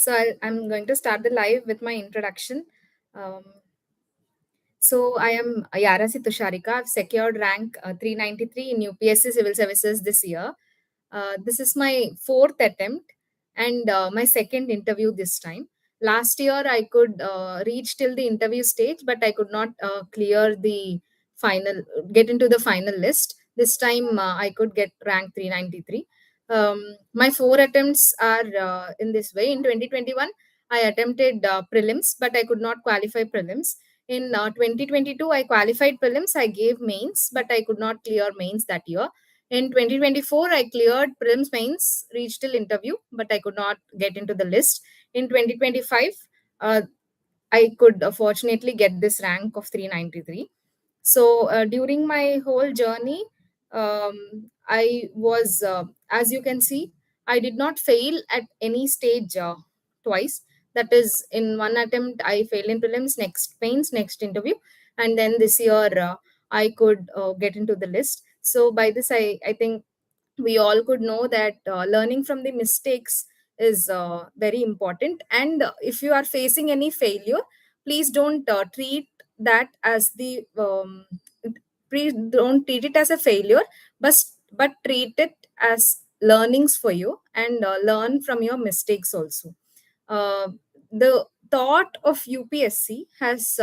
I'm going to start the live with my introduction. Um, I am Yarasi Tusharika. I've secured rank 393 in UPSC Civil Services this year. This is my fourth attempt and my second interview this time. Last year, I could reach till the interview stage, but I could not clear the final, get into the final list. This time, I could get rank 393. My four attempts are in this way. In 2021, I attempted prelims, but I could not qualify prelims. In 2022, I qualified prelims. I gave mains, but I could not clear mains that year. In 2024, I cleared prelims mains, reached till interview, but I could not get into the list. In 2025, uh, I could fortunately get this rank of 393. During my whole journey, I was, as you can see, I did not fail at any stage twice. That is, in one attempt, I failed in prelims, next mains, next interview, and then this year I could get into the list. So by this, I think we all could know that learning from the mistakes is very important, and if you are facing any failure, please don't treat that as the please don't treat it as a failure, but treat it as learnings for you, and learn from your mistakes also. The thought of UPSC has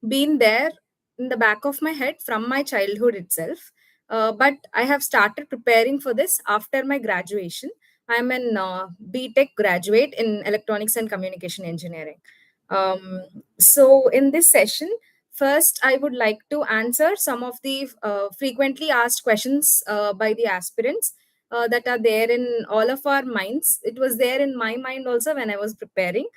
been there in the back of my head from my childhood itself, but I have started preparing for this after my graduation. I'm an BTech graduate in Electronics and Communication Engineering. In this session, first I would like to answer some of the frequently asked questions by the aspirants that are there in all of our minds. It was there in my mind also when I was preparing.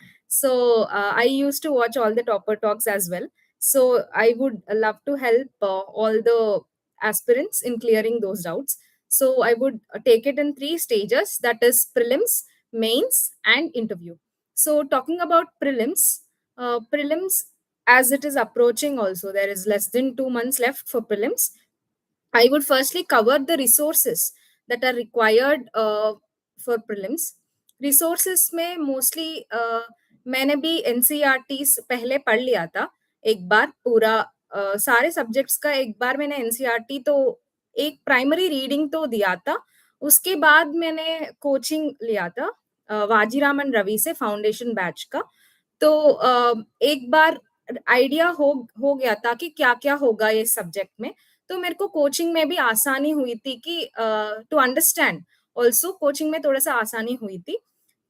I used to watch all the topper talks as well. So I would love to help all the aspirants in clearing those doubts. So I would take it in three stages, that is prelims, mains, and interview. So talking about prelims, as it is approaching also, there is less than 2 months left for prelims. I would firstly cover the resources that are required for prelims. Resources में mostly मैंने भी NCERTs पहले पढ़ लिया था एक बार पूरा सारे सब्जेक्ट्स का एक बार मैंने NCERT तो एक प्राइमरी रीडिंग तो दिया था उसके बाद मैंने कोचिंग लिया था वाजीरामन रवि से फाउंडेशन बैच का तो एक बार आइडिया हो गया था कि क्या क्या होगा ये सब्जेक्ट में तो मेरे को कोचिंग में भी आसानी हुई थी कि टू अंडरस्टैंड ऑल्सो कोचिंग में थोड़ा सा आसानी हुई थी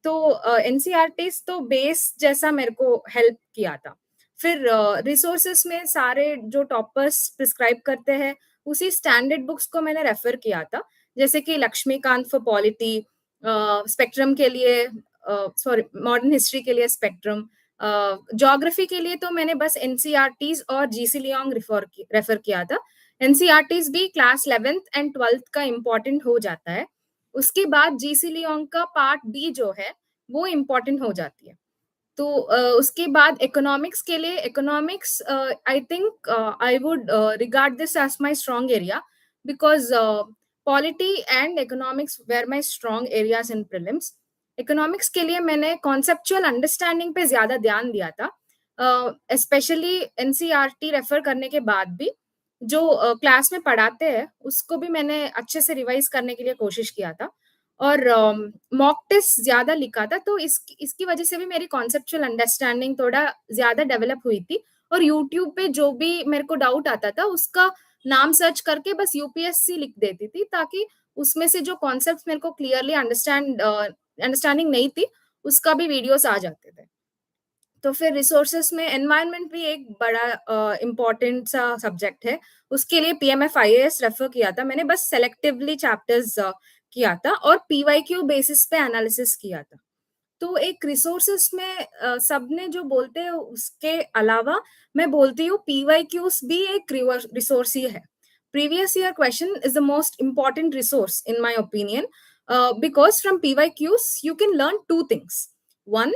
तो एनसीईआरटीज तो बेस जैसा मेरे को हेल्प किया था फिर रिसोर्सेस में सारे जो टॉपर्स प्रिस्क्राइब करते हैं उसी स्टैंडर्ड बुक्स को मैंने रेफर किया था जैसे कि लक्ष्मीकांत फॉर पॉलिटी स्पेक्ट्रम के लिए सॉरी मॉडर्न हिस्ट्री के लिए स्पेक्ट्रम ज्योग्राफी के लिए तो मैंने बस एनसीईआरटीज और जीसी लियोंग रेफर किया था एनसीईआरटीज भी क्लास 11th एंड 12th का इम्पोर्टेंट हो जाता है उसके बाद जीसी लियोंग का पार्ट बी जो है वो इम्पोर्टेंट हो जाती है तो उसके बाद इकोनॉमिक्स के लिए economics I think I would regard this as my strong area because polity and economics were my strong areas in prelims economics के लिए मैंने कॉन्सेप्चुअल अंडरस्टैंडिंग पे ज्यादा ध्यान दिया था स्पेशली एनसीईआरटी रेफर करने के बाद भी जो क्लास में पढ़ाते हैं उसको भी मैंने अच्छे से रिवाइज करने के लिए कोशिश किया था और मॉक टेस्ट ज्यादा लिखा था तो इसकी वजह से भी मेरी कॉन्सेप्चुअल अंडरस्टैंडिंग थोड़ा ज्यादा डेवलप हुई थी और यूट्यूब पे जो भी मेरे को डाउट आता था उसका नाम सर्च करके बस यूपीएससी लिख देती थी ताकि उसमें से जो कॉन्सेप्ट मेरे को क्लियरली अंडरस्टैंडिंग नहीं थी उसका भी वीडियोस आ जाते थे तो फिर रिसोर्सेस में एनवायरनमेंट भी एक बड़ा इम्पोर्टेंट सा सब्जेक्ट है उसके लिए पीएमएफ आईएएस रेफर किया था मैंने बस सेलेक्टिवली चैप्टर्स किया था और पीवाईक्यू बेसिस पे एनालिसिस किया था तो एक रिसोर्सेस में सबने जो बोलते हैं उसके अलावा मैं बोलती हूँ पीवाईक्यूज भी एक रिसोर्स ही है previous year question is the most important resource in my opinion because from PYQs you can learn two things. One,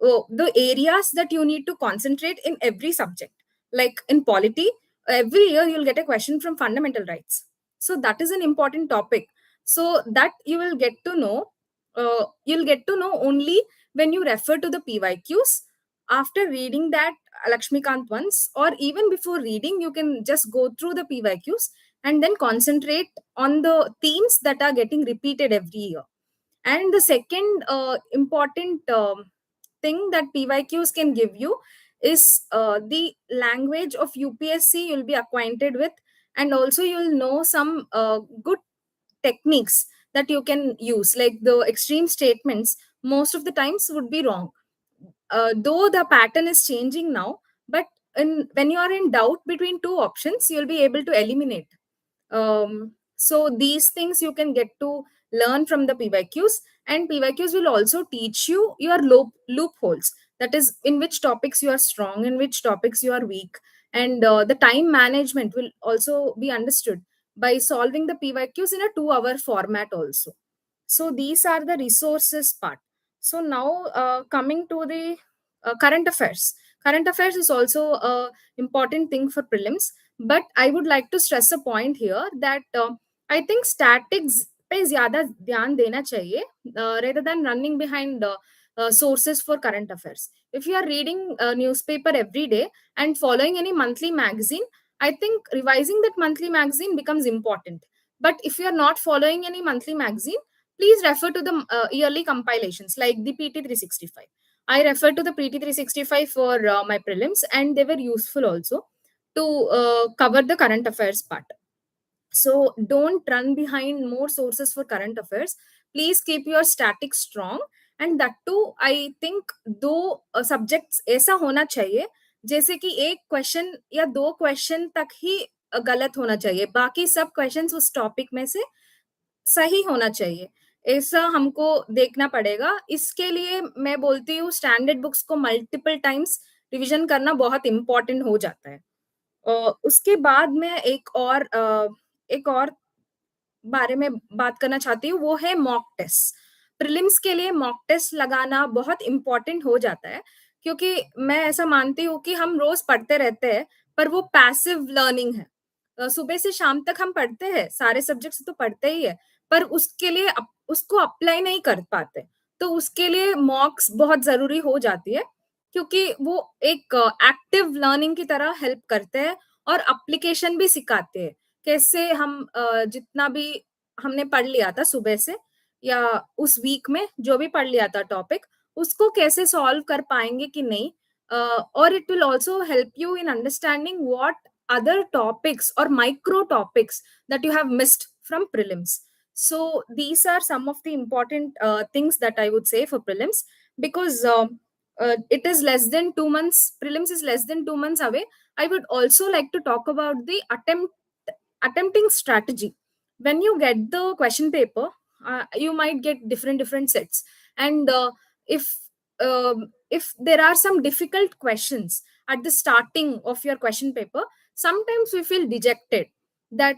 the areas that you need to concentrate in every subject. Like in polity, every year you'll get a question from fundamental rights. So that is an important topic. So that you will get to know you'll get to know only when you refer to the PYQs. After reading that Lakshmikant once, or even before reading, you can just go through the PYQs and then concentrate on the themes that are getting repeated every year. And the second important thing that PYQs can give you is the language of UPSC you'll be acquainted with, and also you'll know some good techniques that you can use. Like the extreme statements, most of the times would be wrong, though the pattern is changing now. But when you are in doubt between two options, you'll be able to eliminate. So these things you can get to learn from the PYQs, and PYQs will also teach you your loopholes. That is, in which topics you are strong, in which topics you are weak, and the time management will also be understood by solving the PYQs in a 2 hour format also. So these are the resources part. So now coming to the current affairs is also a important thing for prelims. But I would like to stress a point here that I think statics पे ज्यादा ध्यान देना चाहिए rather than running behind sources for current affairs. If you are reading a newspaper every day and following any monthly magazine, I think revising that monthly magazine becomes important. But if you are not following any monthly magazine, please refer to the yearly compilations like the PT 365. I refer to the PT 365 for my prelims, and they were useful also to cover the current affairs part. So don't run behind more sources for current affairs. Please keep your static strong. And that too, I think दो subjects ऐसा होना चाहिए जैसे कि एक question या दो question तक ही गलत होना चाहिए, बाकी सब क्वेश्चंस उस टॉपिक में से सही होना चाहिए। ऐसा हमको देखना पड़ेगा। इसके लिए मैं बोलती हूँ स्टैंडर्ड बुक्स को मल्टीपल टाइम्स रिवीजन करना बहुत इंपॉर्टेंट हो जाता है। उसके बाद मैं एक और बारे में बात करना चाहती हूँ, वो है मॉक टेस्ट। प्रीलिम्स के लिए मॉक टेस्ट लगाना बहुत इम्पोर्टेंट हो जाता है, क्योंकि मैं ऐसा मानती हूँ कि हम रोज पढ़ते रहते हैं, पर वो पैसिव लर्निंग है। सुबह से शाम तक हम पढ़ते हैं, सारे सब्जेक्ट्स तो पढ़ते ही है, पर उसके लिए उसको अप्लाई नहीं कर पाते। तो उसके लिए मॉक्स बहुत जरूरी हो जाती है, क्योंकि वो एक एक्टिव लर्निंग की तरह हेल्प करते हैं और एप्लीकेशन भी सिखाते हैं। कैसे हम जितना भी हमने पढ़ लिया था सुबह से या उस वीक में जो भी पढ़ लिया था टॉपिक, उसको कैसे सॉल्व कर पाएंगे कि नहीं। और it will also help you in understanding what other topics or micro topics that you have missed from prelims. So these are some of the important things that I would say for prelims, because it is less than 2 months, prelims is less than 2 months away. I would also like to talk about the attempting strategy. When you get the question paper, you might get different sets, and if if there are some difficult questions at the starting of your question paper, sometimes we feel dejected that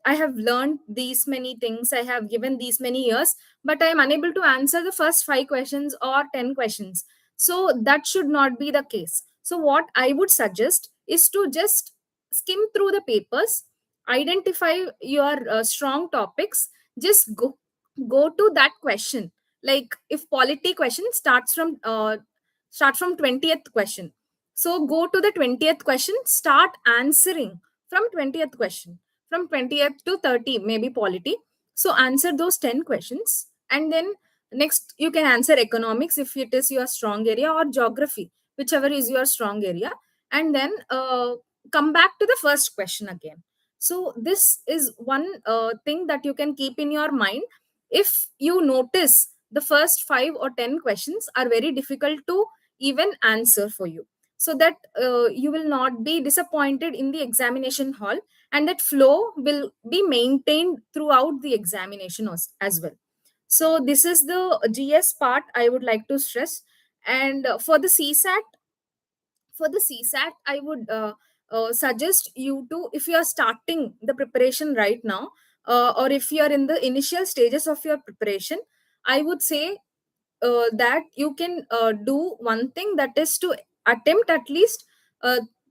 I have learned these many things, I have given these many years, but I am unable to answer the first 5 questions or 10 questions. So that should not be the case. So what I would suggest is to just skim through the papers, identify your strong topics, just go to that question. Like if polity question start from 20th question, so go to the 20th question, start answering from 20th question, from 20th to 30 maybe polity. So answer those 10 questions, and then next you can answer economics if it is your strong area, or geography, whichever is your strong area. And then come back to the first question again. So this is one thing that you can keep in your mind. If you notice the first 5 or 10 questions are very difficult to even answer for you, so that you will not be disappointed in the examination hall, and that flow will be maintained throughout the examination as well. So this is the GS part I would like to stress. And for the CSAT, I would suggest you to, if you are starting the preparation right now, or if you are in the initial stages of your preparation, I would say that you can do one thing, that is to attempt at least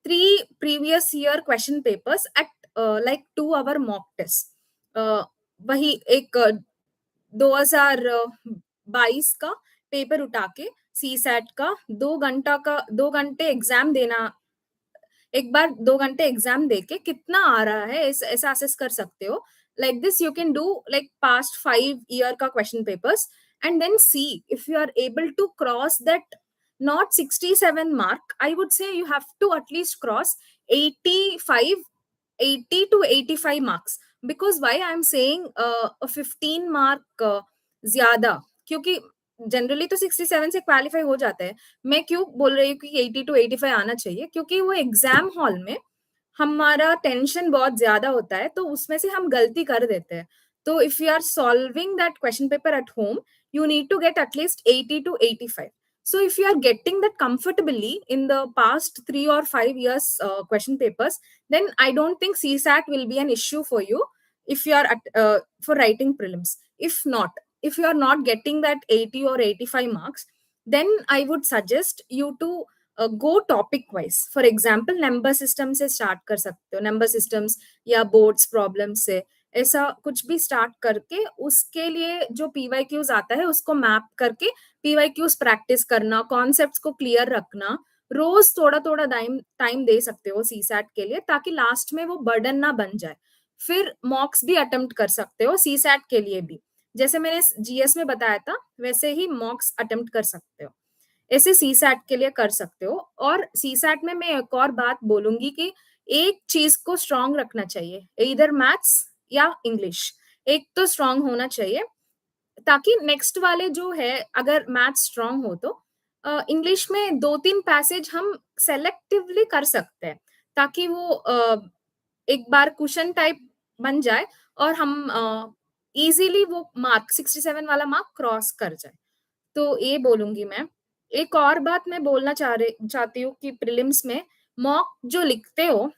3 previous year question papers at like 2 hour mock test. वही एक 2000 22 का paper उठा के C SAT का 2 घंटा का 2 घंटे exam देना, एक बार 2 घंटे एग्जाम देके कितना आ रहा है ऐसा असेस कर सकते हो. Like this you can do like past 5 year का question papers and then see if you are able to cross that. Not 67 mark, I would say you have to at least cross 85, 80 to 85 marks. Because why I'm saying a 15 mark ज्यादा, क्योंकि generally तो 67 से qualify हो जाता है. मैं क्यों बोल रही हूँ कि 80 to 85 आना चाहिए, क्योंकि वो एग्जाम हॉल में हमारा टेंशन बहुत ज्यादा होता है, तो उसमें से हम गलती कर देते हैं. तो if you are solving that question paper at home, you need to get at least 80 to 85. So if you are getting that comfortably in the past 3 or 5 years question papers, then I don't think CSAT will be an issue for you if you are for writing prelims. If not, if you are not getting that 80 or 85 marks, then I would suggest you to go topic wise. For example, number system से start कर सकते हो, number systems या boards problem से ऐसा कुछ भी start करके उसके लिए जो पीवाईक्यूज आता है उसको मैप करके पीवाईक्यूज प्रैक्टिस करना, कॉन्सेप्ट्स को क्लियर रखना, रोज थोड़ा थोड़ा टाइम दे सकते हो सीसैट के लिए, ताकि लास्ट में वो बर्डन ना बन जाए. फिर मॉक्स भी अटेम्प्ट कर सकते हो सीसैट के लिए भी, जैसे मैंने जीएस में बताया था वैसे ही मॉक्स अटेम्प्ट कर सकते हो. ऐसे सीसैट के लिए कर सकते हो. और सीसैट में मैं एक और बात बोलूंगी कि एक चीज को स्ट्रांग रखना चाहिए, इधर मैथ्स या इंग्लिश, एक तो स्ट्रांग होना चाहिए, ताकि नेक्स्ट वाले जो है अगर मैथ्स स्ट्रांग हो तो इंग्लिश में 2-3 पैसेज हम सेलेक्टिवली कर सकते हैं, ताकि वो एक बार क्वेश्चन टाइप बन जाए और हम इजीली वो मार्क 67 वाला मार्क क्रॉस कर जाए. तो ये बोलूंगी मैं. एक और बात मैं बोलना चाहती हूँ कि प्रीलिम्स में मॉक जो लिखते हो,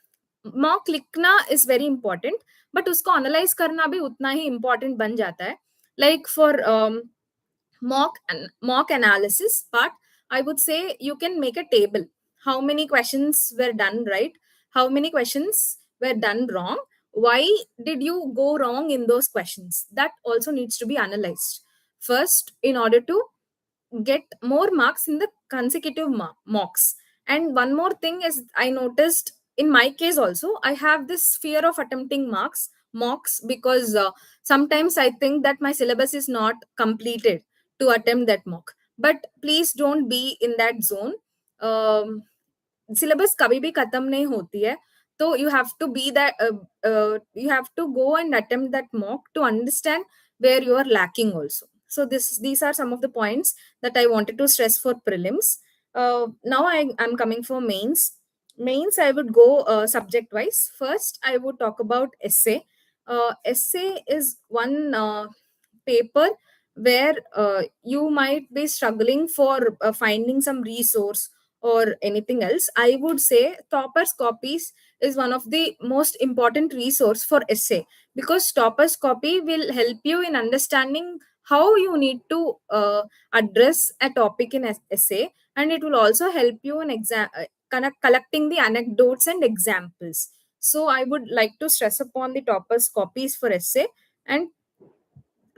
मॉक लिखना इज वेरी इंपॉर्टेंट, बट उसको एनालाइज करना भी उतना ही इंपॉर्टेंट बन जाता है. Like for mock analysis part, I would say you can make a table. How many questions were done right, how many questions were done wrong, why did you go wrong in those questions, that also needs to be analyzed first in order to get more marks in the consecutive mocks. And one more thing is, I noticed in my case also, I have this fear of attempting mocks because sometimes I think that my syllabus is not completed to attempt that mock. But please don't be in that zone. Syllabus कभी भी खत्म नहीं होती है, तो you have to be that you have to go and attempt that mock to understand where you are lacking also. So these are some of the points that I wanted to stress for prelims. Now I'm coming for mains. Mains, I would go subject wise. First, I would talk about essay. Essay is one paper where you might be struggling for finding some resource or anything else. I would say toppers copies is one of the most important resource for essay, because toppers copy will help you in understanding how you need to address a topic in essay, and it will also help you in collecting the anecdotes and examples. So I would like to stress upon the toppers copies for essay. And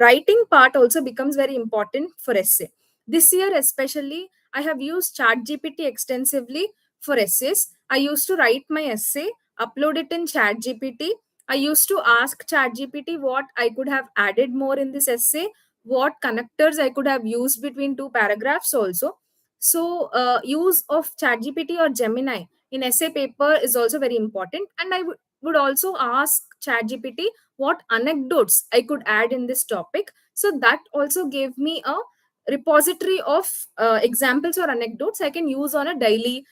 writing part also becomes very important for essay. This year especially, I have used ChatGPT extensively for essays. I used to write my essay, upload it in ChatGPT. I used to ask ChatGPT what I could have added more in this essay, what connectors I could have used between two paragraphs also. So use of ChatGPT or Gemini in essay paper is also very important. And I would also ask ChatGPT what anecdotes I could add in this topic. So that also gave me a repository of examples or anecdotes I can use on a daily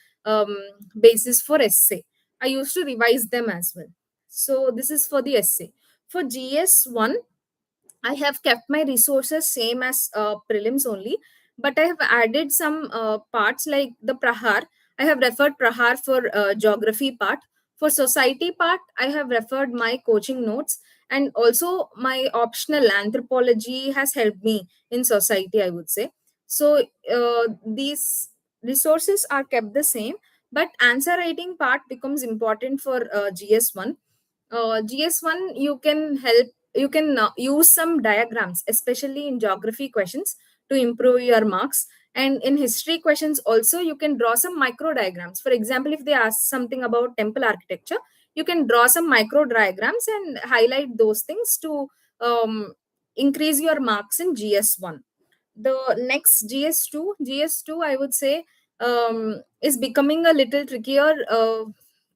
basis for essay. I used to revise them as well. So this is for the essay. For GS1, I have kept my resources same as prelims only, but I have added some parts like the Prahar. I have referred Prahar for geography part. For society part, I have referred my coaching notes, and also my optional anthropology has helped me in society, I would say. So these resources are kept the same, but answer writing part becomes important for GS1. GS1, you can use some diagrams, especially in geography questions, to improve your marks. And in history questions also, you can draw some micro diagrams. For example, if they ask something about temple architecture, you can draw some micro diagrams and highlight those things to increase your marks in GS1. The next GS2, I would say, is becoming a little trickier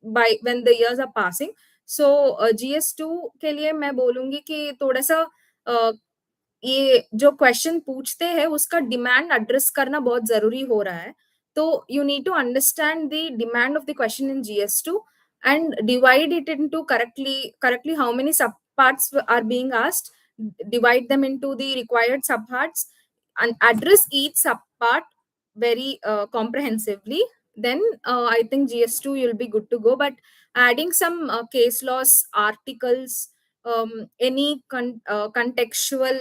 by when the years are passing. So GS2 के लिए मैं बोलूंगी कि थोड़ा सा ये जो question पूछते हैं उसका डिमांड एड्रेस करना बहुत जरूरी हो रहा है. तो you need to understand the demand of the question in GS2 and divide it into correctly how many subparts are being asked, divide them into the required subparts, and address each subpart very comprehensively. Then I think GS2 you'll be good to go. But adding some case laws, articles, any contextual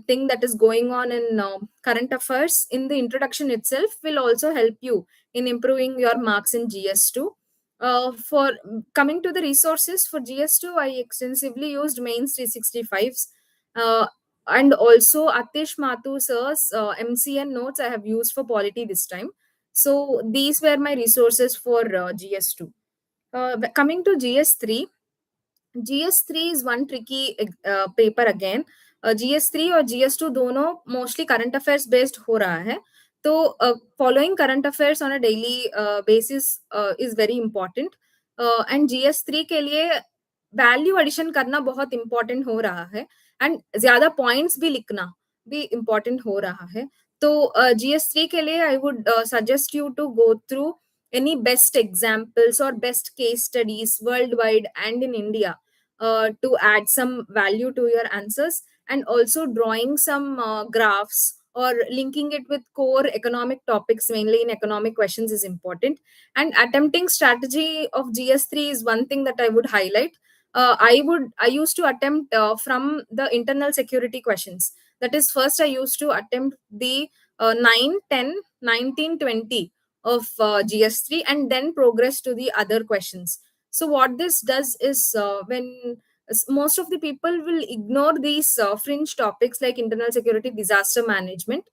thing that is going on in current affairs in the introduction itself will also help you in improving your marks in GS2. For coming to the resources for GS2, I extensively used Mains 365s, and also Atish Mathu sir's MCN notes I have used for polity this time. So these were my resources for GS2. Coming to GS3, GS3 is one tricky paper again. GS3 और GS2 दोनों mostly current affairs based हो रहा है. तो following current affairs on a daily basis is very important. And GS3 के लिए value addition करना बहुत इंपॉर्टेंट हो रहा है, एंड ज्यादा पॉइंट्स भी लिखना भी इंपॉर्टेंट हो रहा है. तो GS3 के लिए I would suggest you to go through any best examples or best case studies worldwide and in India to add some value to your answers, and also drawing some graphs or linking it with core economic topics, mainly in economic questions, is important. And attempting strategy of GS3 is one thing that I would highlight. I used to attempt from the internal security questions. That is, first I used to attempt the 9 10 19 20 of GS3 and then progress to the other questions. So what this does is, when most of the people will ignore these fringe topics like internal security, disaster management,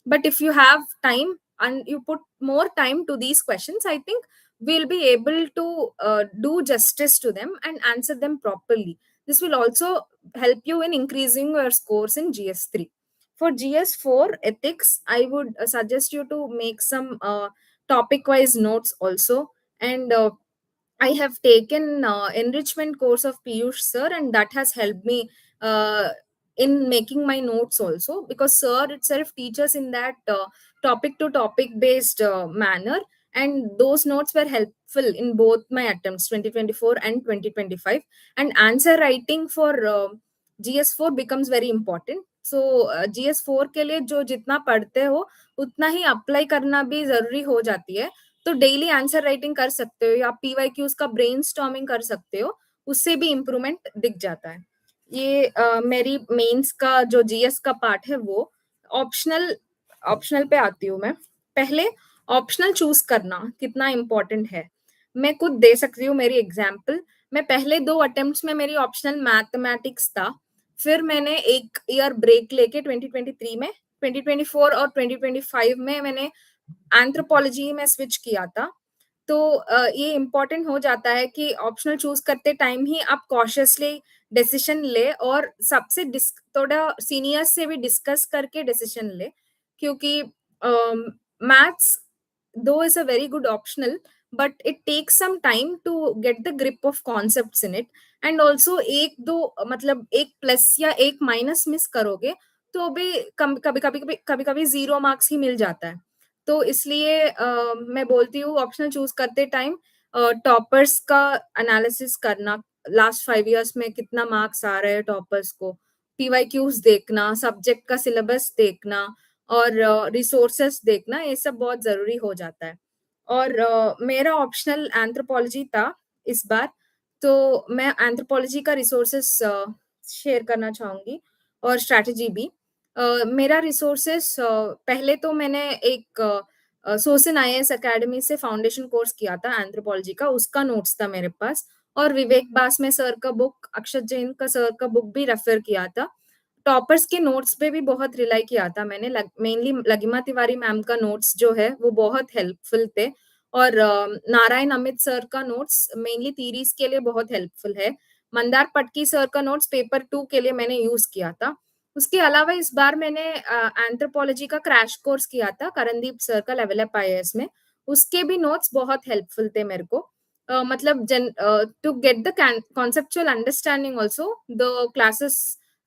but if you have time and you put more time to these questions, I think we'll be able to do justice to them and answer them properly. This will also help you in increasing your scores in GS3. For GS4 ethics, I would suggest you to make some topic wise notes also. And I have taken enrichment course of Piyush sir, and that has helped me in making my notes also, because sir itself teaches in that topic to topic based manner, and those notes were helpful in both my attempts 2024 and 2025. And answer writing for GS4 becomes very important. So GS4 के लिए जो जितना पढ़ते हो उतना ही apply करना भी जरूरी हो जाती है. तो डेली आंसर राइटिंग कर सकते हो, या PYQs का ब्रेन स्टॉर्मिंग कर सकते हो, उससे भी इम्प्रूवमेंट दिख जाता है. ये मेरी मेंस का जो GS का पार्ट है वो. ऑप्शनल ऑप्शनल पे आती हूँ मैं. पहले ऑप्शनल चूज करना कितना इम्पोर्टेंट है, मैं खुद दे सकती हूँ मेरी एग्जाम्पल. मैं पहले 2 अटेम्प्ट्स में मेरी ऑप्शनल मैथमेटिक्स था, फिर मैंने एक ईयर ब्रेक लेके 2023 में, 2024 और 2025 में मैंने एंथ्रोपोलॉजी में स्विच किया था. तो ये इम्पोर्टेंट हो जाता है कि ऑप्शनल चूज करते टाइम ही आप कॉशियसली डिसीजन ले, और सबसे थोड़ा सीनियर्स से भी डिस्कस करके डिसीजन ले. क्योंकि maths though is a very good optional, but it takes some time to get the grip of concepts in it. And also एक दो मतलब एक प्लस या एक माइनस मिस करोगे तो भी कभी कभी कभी कभी 0 मार्क्स ही मिल जाता है. तो इसलिए मैं बोलती हूँ ऑप्शनल चूज करते टाइम टॉपर्स का एनालिसिस करना, लास्ट 5 years में कितना मार्क्स आ रहे हैं टॉपर्स को, PYQs देखना, सब्जेक्ट का सिलेबस देखना, और रिसोर्सेस देखना, ये सब बहुत जरूरी हो जाता है. और मेरा ऑप्शनल एंथ्रोपोलॉजी था इस बार, तो मैं एंथ्रोपोलॉजी का रिसोर्सेस शेयर करना चाहूंगी, और स्ट्रैटेजी भी. मेरा रिसोर्सेस, पहले तो मैंने एक सोसन IAS एकेडमी से फाउंडेशन कोर्स किया था एंथ्रोपोलॉजी का, उसका नोट्स था मेरे पास, और विवेक बास में सर का बुक, अक्षत जैन का सर का बुक भी रेफर किया था. टॉपर्स के नोट्स पे भी बहुत रिलाई किया था मैंने। मेनली लगिमा तिवारी मैम का नोट्स जो है वो बहुत हेल्पफुल थे, और नारायण अमित सर का नोट्स मेनली थीरीज के लिए बहुत हेल्पफुल है। मंदार पटकी सर का नोट्स पेपर 2 के लिए मैंने यूज किया था। उसके अलावा इस बार मैंने एंथ्रोपोलॉजी का क्रैश कोर्स किया था करणदीप सर का लेवल अप आईएएस में। उसके भी नोट्स बहुत हेल्पफुल थे मेरे को। मतलब to get the conceptual understanding also, the classes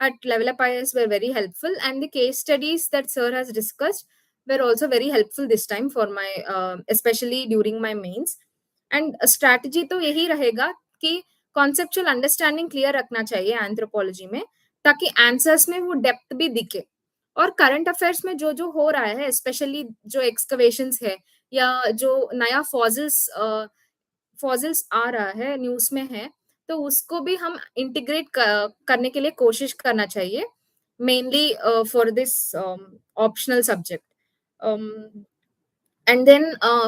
at level up IAS were very helpful, and the case studies that sir has discussed were also very helpful this time for my especially during my mains. And strategy तो यही रहेगा कि conceptual understanding clear रखना चाहिए anthropology में, ताकि answers में वो डेप्थ भी दिखे। और करंट अफेयर्स में जो जो हो रहा है, स्पेशली जो एक्सकवेशंस है या जो नया फॉजिल्स आ रहा है न्यूज में है, तो उसको भी हम इंटीग्रेट करने के लिए कोशिश करना चाहिए, mainly for this optional subject. And then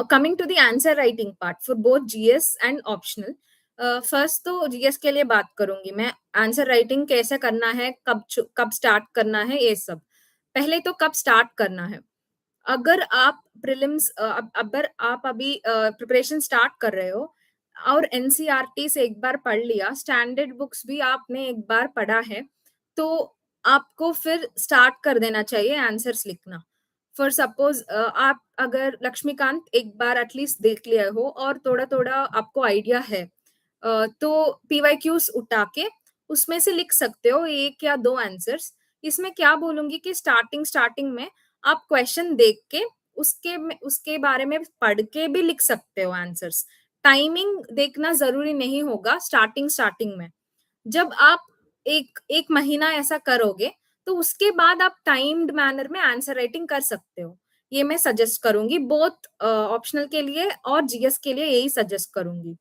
coming to the answer writing part for both GS and optional. First तो जीएस के लिए बात करूंगी मैं। आंसर राइटिंग कैसे करना है, कब स्टार्ट करना है, ये सब। पहले तो कब स्टार्ट करना है। अगर आप प्रीलिम्स अगर आप अभी प्रिपरेशन स्टार्ट कर रहे हो और एनसीईआरटी से एक बार पढ़ लिया, स्टैंडर्ड बुक्स भी आपने एक बार पढ़ा है, तो आपको फिर स्टार्ट कर देना चाहिए आंसर्स लिखना। फॉर सपोज आप अगर लक्ष्मीकांत एक बार एटलीस्ट देख लिया हो और थोड़ा थोड़ा आपको आइडिया है, तो पीवाईक्यूज उठा के उसमें से लिख सकते हो एक या दो आंसर्स। इसमें क्या बोलूंगी कि स्टार्टिंग में आप क्वेश्चन देख के उसके बारे में पढ़ के भी लिख सकते हो आंसर्स। टाइमिंग देखना जरूरी नहीं होगा स्टार्टिंग में। जब आप एक एक महीना ऐसा करोगे, तो उसके बाद आप टाइम्ड मैनर में आंसर राइटिंग कर सकते हो। ये मैं सजेस्ट करूंगी बोथ ऑप्शनल के लिए और जीएस के लिए, यही सजेस्ट करूंगी।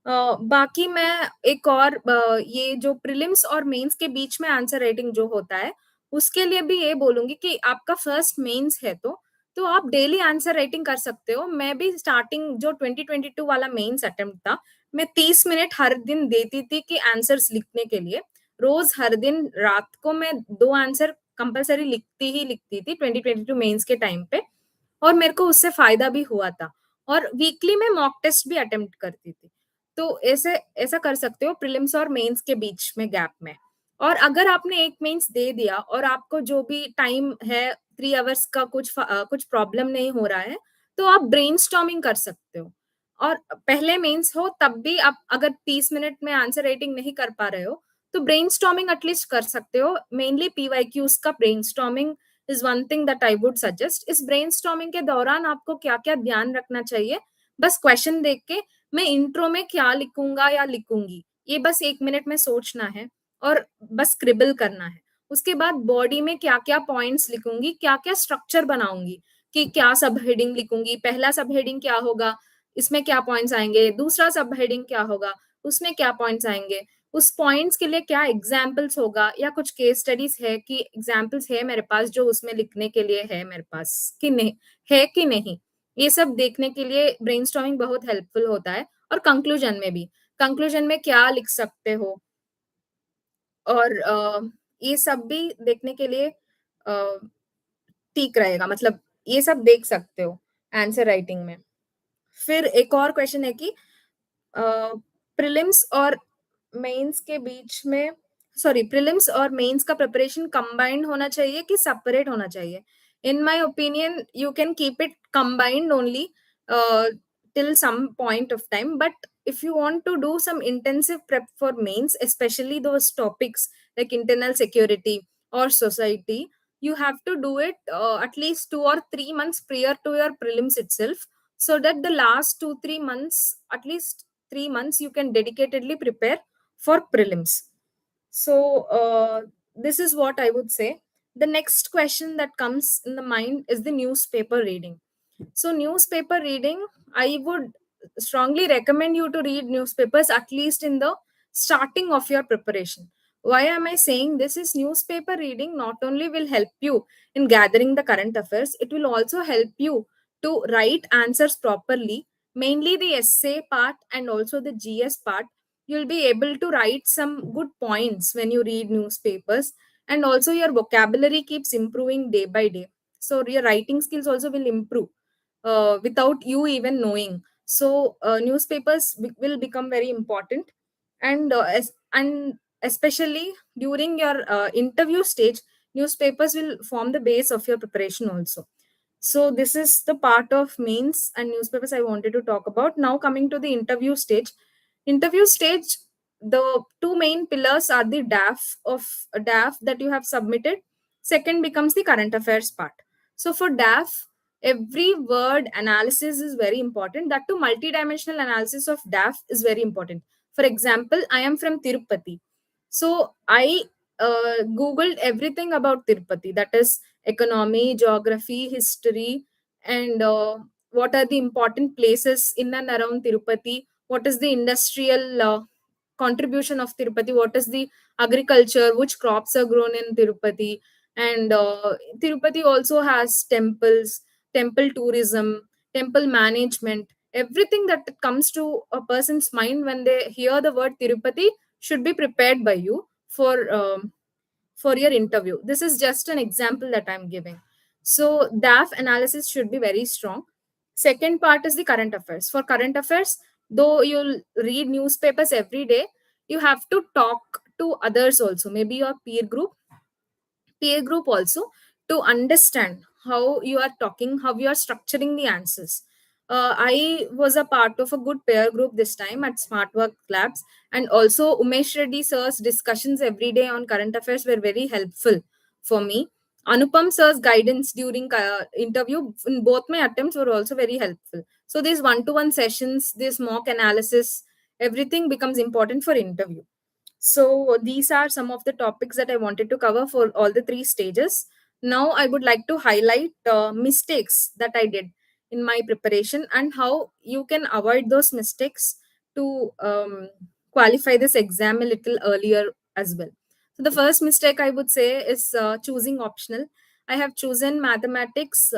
बाकी मैं एक और ये जो प्रीलिम्स और मेंस के बीच में आंसर राइटिंग जो होता है, उसके लिए भी ये बोलूंगी कि आपका फर्स्ट मेंस है तो आप डेली आंसर राइटिंग कर सकते हो। मैं भी स्टार्टिंग जो 2022 वाला मेंस अटेम्प्ट था, मैं 30 मिनट हर दिन देती थी कि आंसर्स लिखने के लिए। रोज हर दिन रात को मैं 2 आंसर कंपलसरी लिखती थी 2022 मेंस के टाइम पे, और मेरे को उससे फायदा भी हुआ था। और वीकली में मॉक टेस्ट भी अटेम्प्ट करती थी। तो ऐसे ऐसा कर सकते हो प्रीलिम्स और मेंस के बीच में गैप में। और अगर आपने एक मेंस दे दिया और आपको जो भी टाइम है 3 आवर्स का कुछ प्रॉब्लम नहीं हो रहा है, तो आप ब्रेनस्टॉर्मिंग कर सकते हो। और पहले मेंस हो तब भी आप अगर 30 मिनट में आंसर राइटिंग नहीं कर पा रहे हो, तो ब्रेनस्टॉर्मिंग एटलीस्ट कर सकते हो। मेनली पीवाईक्यूज का brainstorming is one thing that I would suggest. इस ब्रेनस्टॉर्मिंग के दौरान आपको क्या क्या ध्यान रखना चाहिए, बस क्वेश्चन देख के मैं इंट्रो में क्या लिखूंगा या लिखूंगी, ये बस 1 मिनट में सोचना है और बस स्क्रिबल करना है। उसके बाद बॉडी में क्या क्या पॉइंट्स लिखूंगी, क्या क्या स्ट्रक्चर बनाऊंगी, कि क्या सब हेडिंग लिखूंगी, पहला सब हेडिंग क्या होगा, इसमें क्या पॉइंट्स आएंगे, दूसरा सब हेडिंग क्या होगा, उसमें क्या पॉइंट्स आएंगे, उस पॉइंट्स के लिए क्या एग्जाम्पल्स होगा, या कुछ केस स्टडीज है कि एग्जाम्पल्स है मेरे पास जो उसमें लिखने के लिए है मेरे पास कि नहीं है कि नहीं। ये सब देखने के लिए ब्रेनस्टॉर्मिंग बहुत हेल्पफुल होता है। और कंक्लूजन में क्या लिख सकते हो, और ये सब भी देखने के लिए ठीक रहेगा। मतलब ये सब देख सकते हो आंसर राइटिंग में। फिर एक और क्वेश्चन है कि प्रीलिम्स और मेंस के बीच में, सॉरी, प्रीलिम्स और मेंस का प्रिपरेशन कंबाइंड होना चाहिए कि सेपरेट होना चाहिए। In my opinion you can keep it combined only till some point of time, but if you want to do some intensive prep for mains, especially those topics like internal security or society, you have to do it at least 2 or 3 months prior to your prelims itself, so that the last 2 3 months, at least 3 months, you can dedicatedly prepare for prelims. So this is what I would say. The next question that comes in the mind is the newspaper reading. So newspaper reading, I would strongly recommend you to read newspapers at least in the starting of your preparation. Why am I saying this? Is newspaper reading not only will help you in gathering the current affairs, it will also help you to write answers properly, mainly the essay part and also the GS part. You'll be able to write some good points when you read newspapers. and also your vocabulary keeps improving day by day. So your writing skills also will improve without you even knowing. So newspapers will become very important, and especially during your interview stage, newspapers will form the base of your preparation also. So this is the part of mains and newspapers I wanted to talk about. Now coming to the interview stage. Interview stage, the two main pillars are the DAF that you have submitted. Second becomes the current affairs part. So for DAF, every word analysis is very important. That too, multidimensional analysis of DAF is very important. For example, I am from Tirupati. So I googled everything about Tirupati, that is economy, geography, history, and what are the important places in and around Tirupati, what is the industrial contribution of Tirupati, what is the agriculture, which crops are grown in Tirupati, and Tirupati also has temples, temple tourism, temple management. Everything that comes to a person's mind when they hear the word Tirupati should be prepared by you for your interview. This is just an example that I'm giving. So DAF analysis should be very strong. Second part is the current affairs. For current affairs, though you'll read newspapers every day, you have to talk to others also, maybe your peer group also, to understand how you are talking, how you are structuring the answers. I was a part of a good peer group this time at Smart Work Labs, and also Umesh Reddy sir's discussions every day on current affairs were very helpful for me. Anupam sir's guidance during interview in both my attempts were also very helpful. So these one-to-one sessions, this mock analysis, everything becomes important for interview. So these are some of the topics that I wanted to cover for all the three stages. Now I would like to highlight mistakes that I did in my preparation and how you can avoid those mistakes to qualify this exam a little earlier as well. So the first mistake I would say is choosing optional. I have chosen mathematics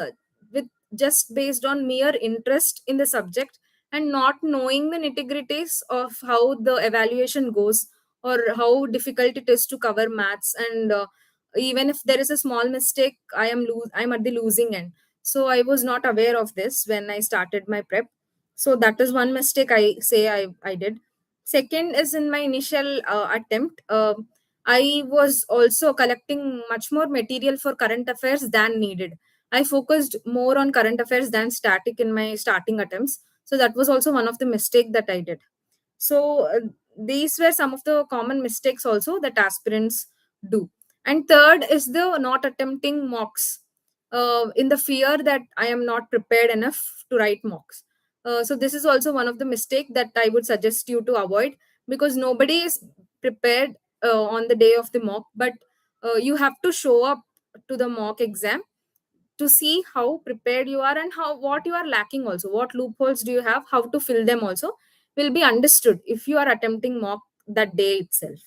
with just based on mere interest in the subject and not knowing the nitty-gritties of how the evaluation goes or how difficult it is to cover maths, and even if there is a small mistake, I'm at the losing end. So I was not aware of this when I started my prep. So that is one mistake I did. Second is in my initial attempt, I was also collecting much more material for current affairs than needed. I focused more on current affairs than static in my starting attempts. So that was also one of the mistake that I did. So these were some of the common mistakes also that aspirants do. And third is the not attempting mocks in the fear that I am not prepared enough to write mocks. So this is also one of the mistake that I would suggest you to avoid, because nobody is prepared on the day of the mock, but you have to show up to the mock exam to see how prepared you are and how what you are lacking also, what loopholes do you have, how to fill them also will be understood if you are attempting mock that day itself.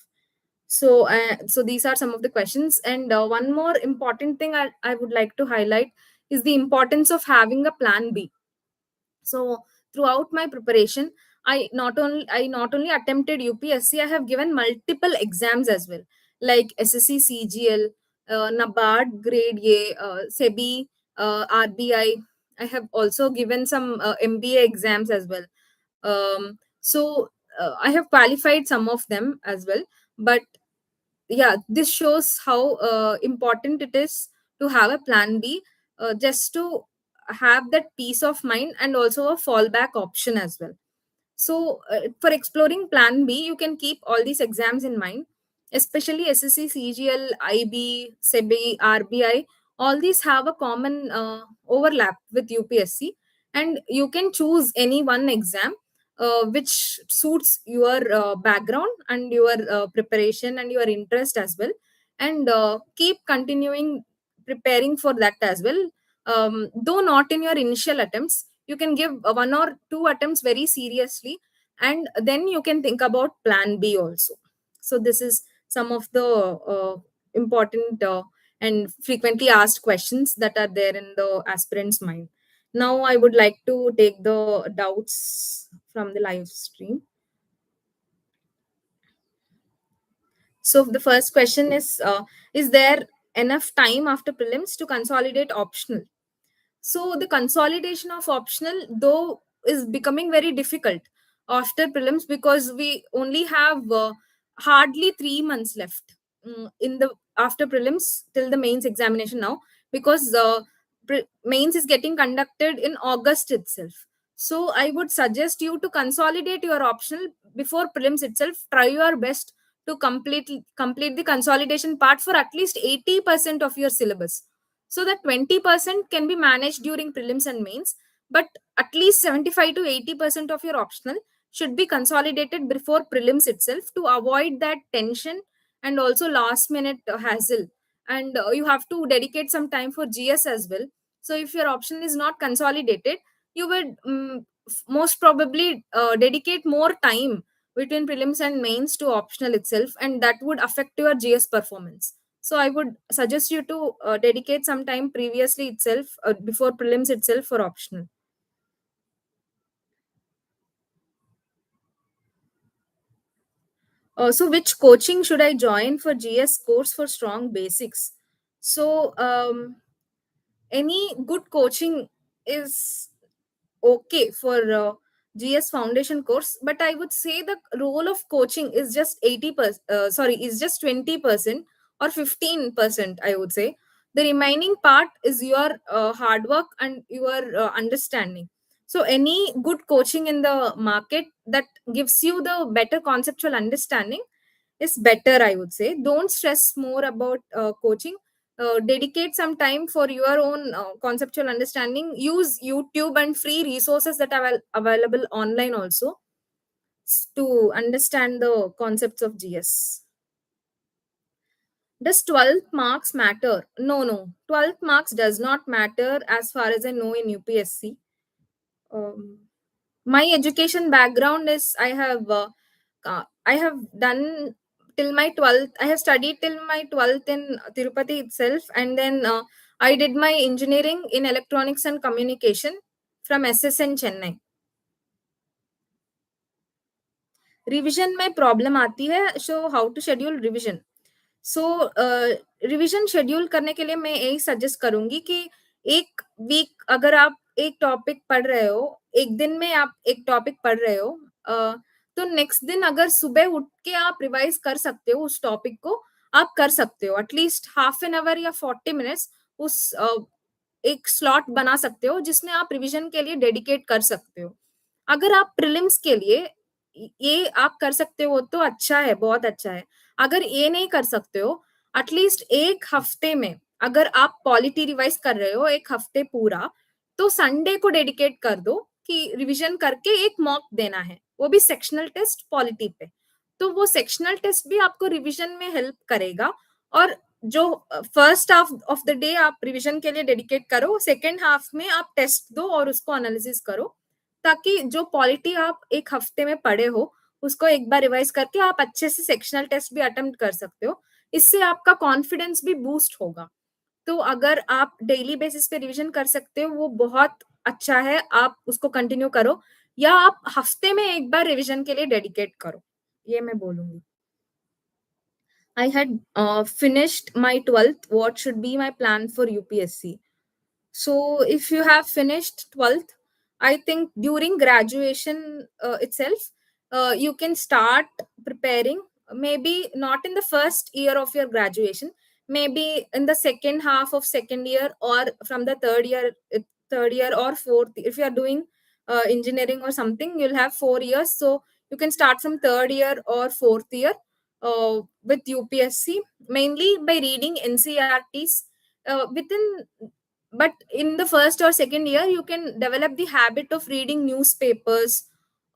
So so these are some of the questions, and one more important thing I would like to highlight is the importance of having a plan B. So throughout my preparation, I not only attempted UPSC, I have given multiple exams as well, like SSC CGL, NABARD grade A, SEBI, RBI. I have also given some MBA exams as well. So I have qualified some of them as well. But yeah, this shows how important it is to have a plan B, just to have that peace of mind and also a fallback option as well. So, for exploring Plan B, you can keep all these exams in mind, especially SSC, CGL, IB, SEBI, RBI. All these have a common overlap with UPSC, and you can choose any one exam which suits your background and your preparation and your interest as well, and keep continuing preparing for that as well. Though not in your initial attempts, you can give one or two attempts very seriously, and then you can think about plan B also. So this is some of the important and frequently asked questions that are there in the aspirant's mind. Now I would like to take the doubts from the live stream. So the first question is there enough time after prelims to consolidate optional? So the consolidation of optional, though, is becoming very difficult after prelims, because we only have hardly 3 months left in the after prelims till the mains examination now, because mains is getting conducted in August itself. So I would suggest you to consolidate your optional before prelims itself. Try your best to complete the consolidation part for at least 80% of your syllabus, so that 20% can be managed during prelims and mains, but at least 75 to 80% of your optional should be consolidated before prelims itself, to avoid that tension and also last minute hassle. And you have to dedicate some time for GS as well. So if your option is not consolidated, you would most probably dedicate more time between prelims and mains to optional itself, and that would affect your GS performance. So I would suggest you to dedicate some time previously itself, before prelims itself, for optional. So which coaching should I join for GS course for strong basics? So any good coaching is okay for GS foundation course, but I would say the role of coaching is just 80%, sorry, is just 20% or 15%, I would say. The remaining part is your hard work and your understanding. So any good coaching in the market that gives you the better conceptual understanding is better, I would say. Don't stress more about coaching. Dedicate some time for your own conceptual understanding. Use YouTube and free resources that are available online also, to understand the concepts of GS. Does 12th marks matter? No, no. 12th marks does not matter as far as I know in UPSC. Um, my education background is, I have done till my 12th. I have studied till my 12th in Tirupati itself, and then I did my engineering in electronics and communication from SSN Chennai. Revision में problem आती है, so how to schedule revision. So revision schedule करने के लिए मैं यही suggest करूंगी कि एक वीक अगर आप एक टॉपिक पढ़ रहे हो, एक दिन में आप एक टॉपिक पढ़ रहे हो, तो नेक्स्ट दिन अगर सुबह उठ के आप रिवाइज कर सकते हो उस टॉपिक को, आप कर सकते हो. एटलीस्ट हाफ एन आवर या 40 मिनट्स उस एक स्लॉट बना सकते हो जिसमें आप रिवीजन के लिए डेडिकेट कर सकते हो. अगर आप प्रीलिम्स के लिए ये आप कर सकते हो तो अच्छा है, बहुत अच्छा है. अगर ये नहीं कर सकते हो, एटलीस्ट एक हफ्ते में अगर आप पॉलिटी रिवाइज कर रहे हो एक हफ्ते पूरा, तो संडे को डेडिकेट कर दो कि रिवीजन करके एक मॉक देना है, वो भी सेक्शनल टेस्ट पॉलिटी पे. तो वो सेक्शनल टेस्ट भी आपको रिवीजन में हेल्प करेगा. और जो first half of the day आप रिवीजन के लिए डेडिकेट करो, सेकेंड हाफ में आप टेस्ट दो और उसको एनालिसिस करो, ताकि जो पॉलिटी आप एक हफ्ते में पढ़े हो उसको एक बार रिवाइज करके आप अच्छे से सेक्शनल टेस्ट भी अटेम्प्ट कर सकते हो. इससे आपका कॉन्फिडेंस भी बूस्ट होगा. तो अगर आप डेली बेसिस पे रिवीजन कर सकते हो वो बहुत अच्छा है, आप उसको कंटिन्यू करो, या आप हफ्ते में एक बार रिवीजन के लिए डेडिकेट करो, ये मैं बोलूंगी. I had finished my 12th. What should be my plan for UPSC? So, if you have finished 12th, I think during graduation itself, you can start preparing. Maybe not in the first year of your graduation, maybe in the second half of second year, or from the third year or fourth. If you are doing engineering or something, you'll have 4 years. So, you can start from third year or fourth year with UPSC, mainly by reading NCRTs within. But in the first or second year you can develop the habit of reading newspapers,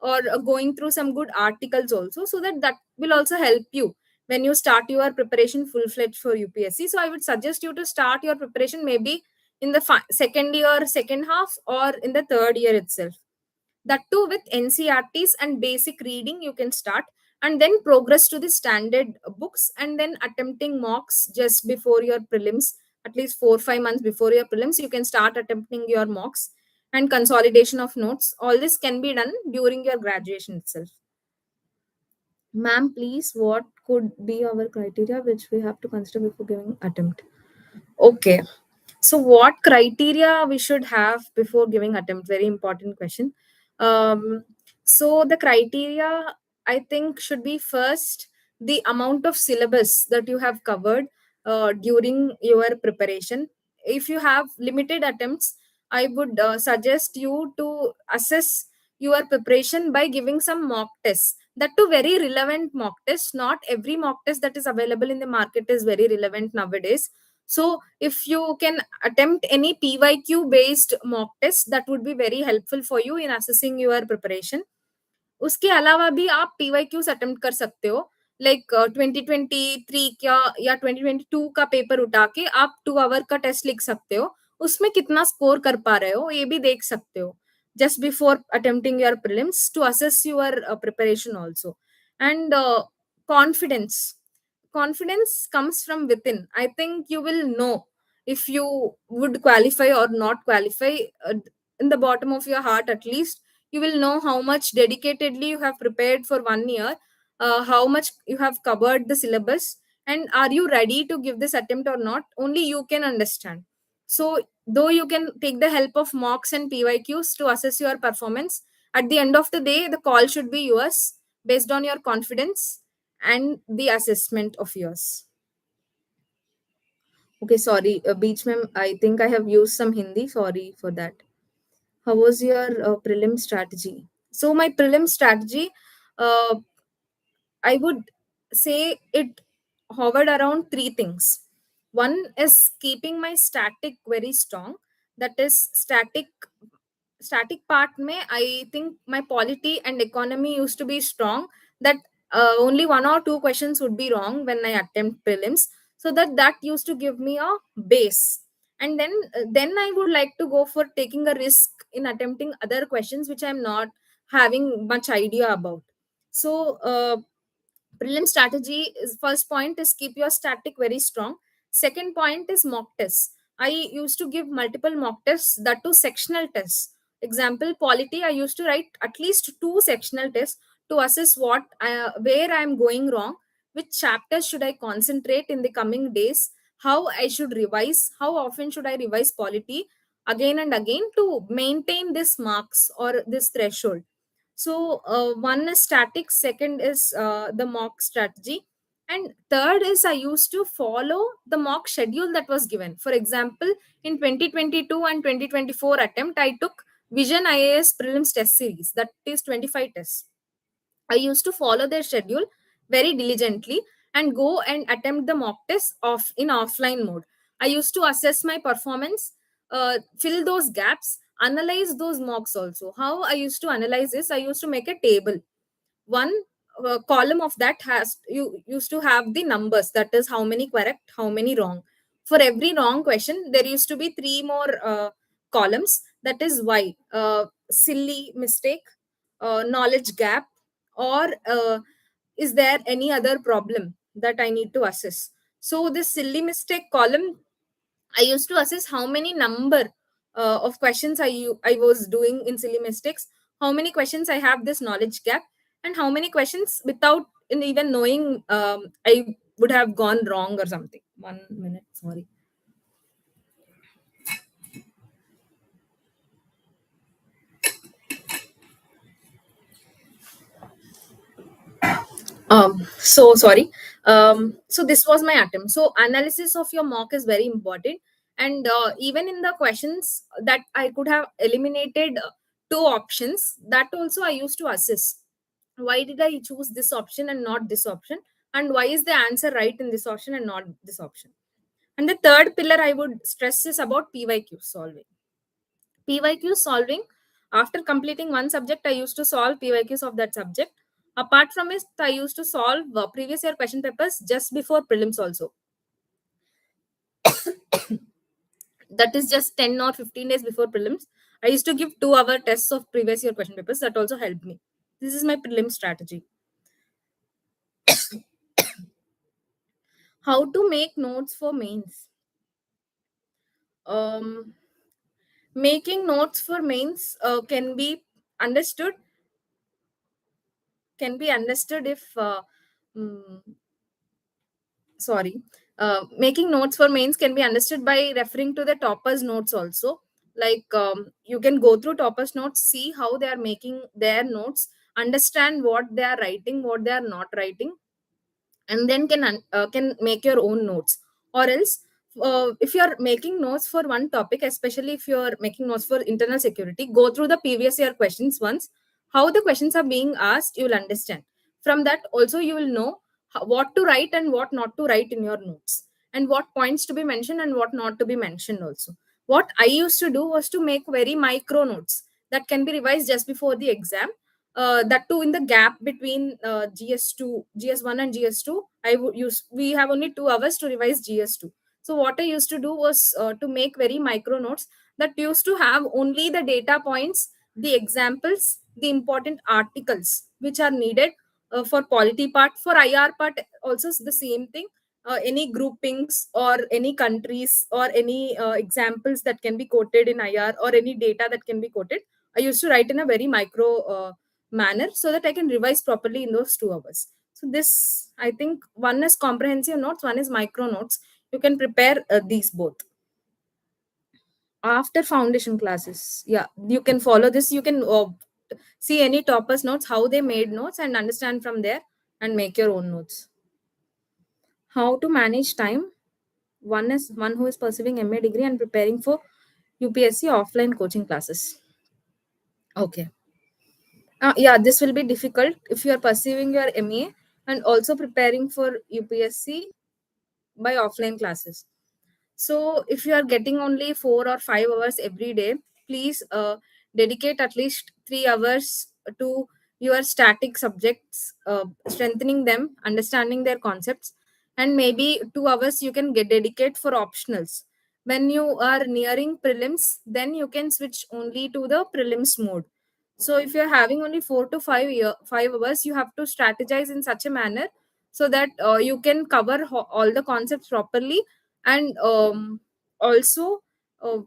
or going through some good articles also, so that will also help you when you start your preparation full fledged for UPSC. So I would suggest you to start your preparation maybe in the second year, second half, or in the third year itself. That too with NCRTs and basic reading you can start, and then progress to the standard books, and then attempting mocks just before your prelims. At least 4 5 months before your prelims you can start attempting your mocks, and consolidation of notes. All this can be done during your graduation itself. Ma'am, please, what could be our criteria which we have to consider before giving attempt? Okay. So, what criteria we should have before giving attempt? Very important question. Um, so, the criteria I think should be first the amount of syllabus that you have covered during your preparation. If you have limited attempts, I would suggest you to assess your preparation by giving some mock tests. That too, very relevant mock tests. Not every mock test that is available in the market is very relevant nowadays. So, if you can attempt any PYQ based mock test, that would be very helpful for you in assessing your preparation. उसके अलावा भी आप PYQs attempt कर सकते हो, like 2023 का या 2022 का पेपर उठा के आप 2 आवर का टेस्ट लिख सकते हो, उसमें कितना स्कोर कर पा रहे हो ये भी देख सकते हो, just before attempting your prelims to assess your preparation also. And confidence comes from within. I think you will know if you would qualify or not qualify, in the bottom of your heart at least. You will know how much dedicatedly you have prepared for 1 year, how much you have covered the syllabus, and are you ready to give this attempt or not, only you can understand. So though you can take the help of mocks and PYQs to assess your performance, at the end of the day the call should be yours based on your confidence and the assessment of yours. Okay, sorry, Beach ma'am, I think I have used some Hindi. Sorry for that. How was your prelim strategy? So my prelim strategy, uh, I would say it hovered around three things. One is keeping my static very strong. That is static part mein, I think my polity and economy used to be strong. That only one or two questions would be wrong when I attempt prelims. So that used to give me a base. And then I would like to go for taking a risk in attempting other questions which I'm not having much idea about. So prelim strategy is, first point is keep your static very strong. Second point is mock tests. I used to give multiple mock tests, that too sectional tests. Example polity, I used to write at least two sectional tests to assess where I am going wrong, which chapters should I concentrate in the coming days, how I should revise, how often should I revise polity again and again to maintain this marks or this threshold. So one is static, second is the mock strategy, and third is I used to follow the mock schedule that was given. For example, in 2022 and 2024 attempt, I took Vision IAS prelims test series, that is 25 tests. I used to follow their schedule very diligently and go and attempt the mock test in offline mode. I used to assess my performance, fill those gaps, analyze those mocks also. How I used to analyze this, I used to make a table. One column of that has you used to have the numbers, that is how many correct, how many wrong. For every wrong question there used to be three more columns, that is why, silly mistake, knowledge gap, or is there any other problem that I need to assess. So this silly mistake column, I used to assess how many number of questions I was doing in silly mistakes, how many questions I have this knowledge gap, and how many questions without in even knowing I would have gone wrong or something. 1 minute, sorry. So sorry. So this was my attempt. So analysis of your mock is very important, and even in the questions that I could have eliminated two options, that also I used to assess. Why did I choose this option and not this option? And why is the answer right in this option and not this option? And the third pillar I would stress is about PYQ solving. PYQ solving, after completing one subject, I used to solve PYQs of that subject. Apart from it, I used to solve previous year question papers just before prelims also. That is just 10 or 15 days before prelims. I used to give 2 hour tests of previous year question papers. That also helped me. This is my prelim strategy. How to make notes for mains? Um, Making notes for mains can be understood can be understood if mm, sorry making notes for mains can be understood by referring to the toppers notes also. Like you can go through toppers notes, see how they are making their notes, understand what they are writing, what they are not writing, and then can make your own notes. Or else if you are making notes for one topic, especially if you are making notes for internal security, go through the previous year questions once, how the questions are being asked, you will understand. From that also you will know what to write and what not to write in your notes, and what points to be mentioned and what not to be mentioned also. What I used to do was to make very micro notes that can be revised just before the exam. That too in the gap between gs2 gs1 and gs2, I would use, we have only 2 hours to revise gs2. So what I used to do was to make very micro notes that used to have only the data points, the examples, the important articles which are needed for polity part. For ir part also is the same thing. Any groupings or any countries or any examples that can be quoted in ir, or any data that can be quoted, I used to write in a very micro manner so that I can revise properly in those 2 hours. So this, I think, one is comprehensive notes, one is micro notes. You can prepare these both after foundation classes. Yeah, you can follow this. You can see any toppers notes, how they made notes, and understand from there and make your own notes. How to manage time? One is one who is pursuing MA degree and preparing for UPSC offline coaching classes. Okay. Yeah, this will be difficult if you are pursuing your MA and also preparing for UPSC by offline classes. So, if you are getting only 4 or 5 hours every day, please dedicate at least 3 hours to your static subjects, strengthening them, understanding their concepts, and maybe 2 hours you can get dedicate for optionals. When you are nearing prelims, then you can switch only to the prelims mode. So, if you're having only 4 to 5 hours, you have to strategize in such a manner so that you can cover all the concepts properly, and also uh,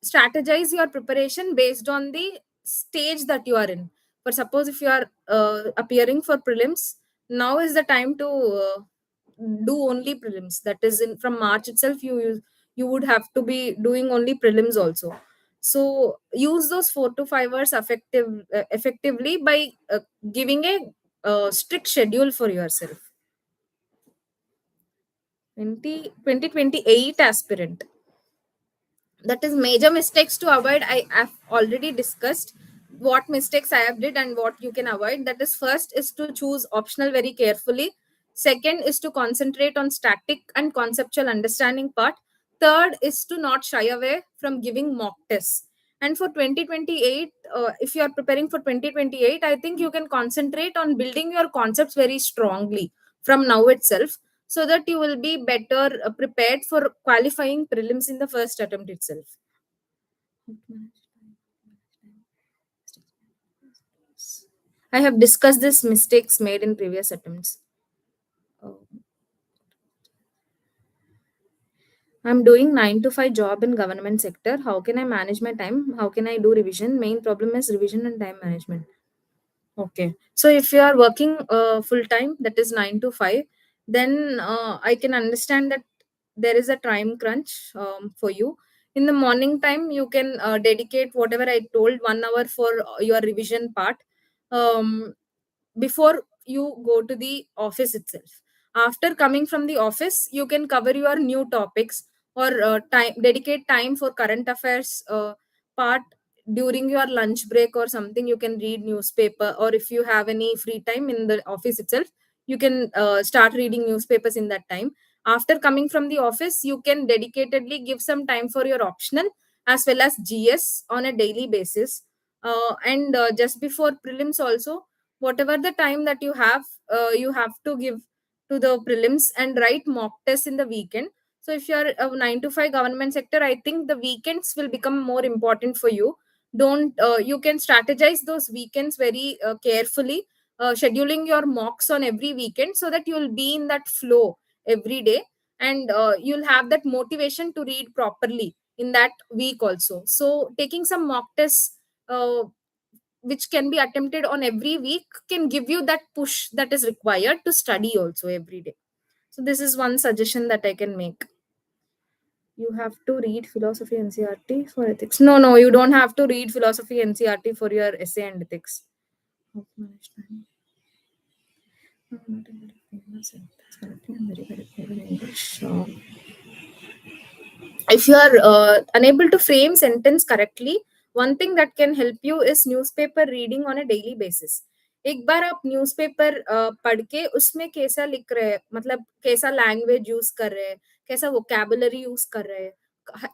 strategize your preparation based on the stage that you are in. For suppose if you are appearing for prelims, now is the time to do only prelims. That is, in from march itself, you would have to be doing only prelims also. So use those 4 to 5 hours effectively by giving a strict schedule for yourself. 2028 aspirant, that is major mistakes to avoid. I have already discussed what mistakes I have did and what you can avoid. That is, first is to choose optional very carefully. Second is to concentrate on static and conceptual understanding part. Third is to not shy away from giving mock tests. And for 2028, if you are preparing for 2028, I think you can concentrate on building your concepts very strongly from now itself, so that you will be better prepared for qualifying prelims in the first attempt itself. I have discussed these mistakes made in previous attempts. Oh. I'm doing 9 to 5 job in government sector. How can I manage my time? How can I do revision? Main problem is revision and time management. Okay. So if you are working full time, that is 9 to 5, then I can understand that there is a time crunch for you. In the morning time, you can dedicate whatever I told, 1 hour for your revision part. Before you go to the office itself, after coming from the office, you can cover your new topics, or time dedicate time for current affairs part. During your lunch break or something, you can read newspaper, or if you have any free time in the office itself, you can start reading newspapers in that time. After coming from the office, you can dedicatedly give some time for your optional as well as gs on a daily basis. And just before prelims also, whatever the time that you have to give to the prelims, and write mock tests in the weekend. So if you are a 9 to 5 government sector, I think the weekends will become more important for you. Don't You can strategize those weekends very carefully, scheduling your mocks on every weekend so that you will be in that flow every day, and you'll have that motivation to read properly in that week also. So taking some mock tests uh, which can be attempted on every week can give you that push that is required to study also every day. So this is one suggestion that I can make. You have to read philosophy NCRT for ethics. No, no, you don't have to read philosophy NCRT for your essay and ethics. How to manage time. I'm not able to famous sentence correctly. I'm very, very poor in English. If you are unable to frame sentence correctly, one thing that can help you is newspaper reading on a daily basis. एक बार आप newspaper पढ़ के उसमें कैसा लिख रहे हैं, मतलब कैसा लैंग्वेज यूज कर रहे हैं, कैसा वोकैबुलरी यूज कर रहे हैं,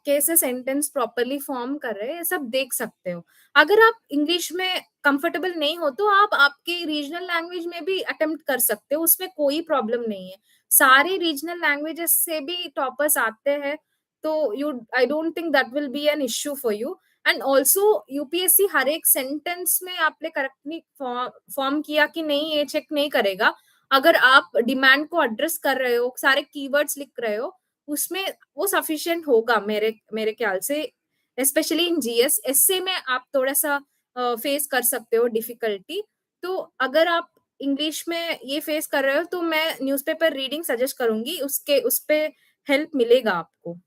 कैसे सेंटेंस प्रॉपरली फॉर्म कर रहे हैं, ये सब देख सकते हो. अगर आप इंग्लिश में कंफर्टेबल नहीं हो तो आप आपके रीजनल लैंग्वेज में भी अटेम्प्ट कर सकते हो, उसमें कोई प्रॉब्लम नहीं है. सारे रीजनल लैंग्वेजेस से भी टॉपर्स आते हैं, तो you I don't think that will be an issue for you. And also UPSC हर एक सेंटेंस में आपने करेक्टली फॉर्म किया कि नहीं ये चेक नहीं करेगा. अगर आप डिमांड को एड्रेस कर रहे हो, सारे कीवर्ड्स लिख रहे हो, उसमें वो सफिशिएंट होगा मेरे मेरे ख्याल से. स्पेशली इन जीएस एसए में आप थोड़ा सा फेस कर सकते हो डिफिकल्टी. तो अगर आप इंग्लिश में ये फेस कर रहे हो तो मैं न्यूज़पेपर रीडिंग सजेस्ट करूंगी, उसके उस पे हेल्प मिलेगा आपको.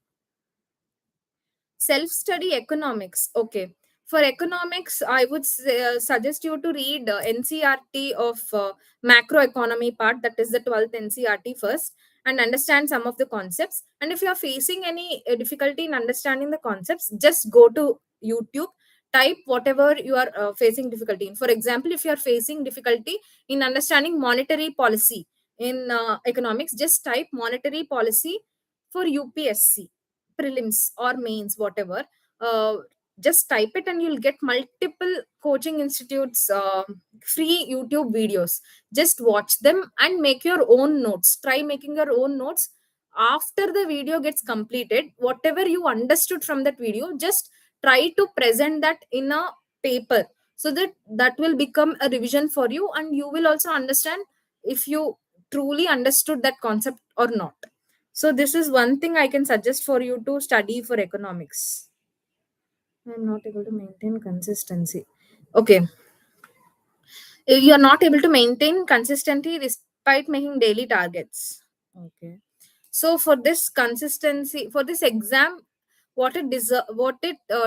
Self study economics. Okay. For economics, I would suggest you to read NCRT of macroeconomy part, that is the 12th NCRT first, and understand some of the concepts. And if you are facing any difficulty in understanding the concepts, just go to YouTube, type whatever you are facing difficulty in. For example, if you are facing difficulty in understanding monetary policy in economics, just type monetary policy for UPSC prelims or mains, whatever. uh, just type it and you'll get multiple coaching institutes free YouTube videos. Just watch them and make your own notes. Try making your own notes. After the video gets completed, whatever you understood from that video, just try to present that in a paper, so that that will become a revision for you, and you will also understand if you truly understood that concept or not. So this is one thing I can suggest for you to study for economics. I'm not able to maintain consistency. Okay. You are not able to maintain consistency despite making daily targets. Okay. So for this consistency, for this exam, what it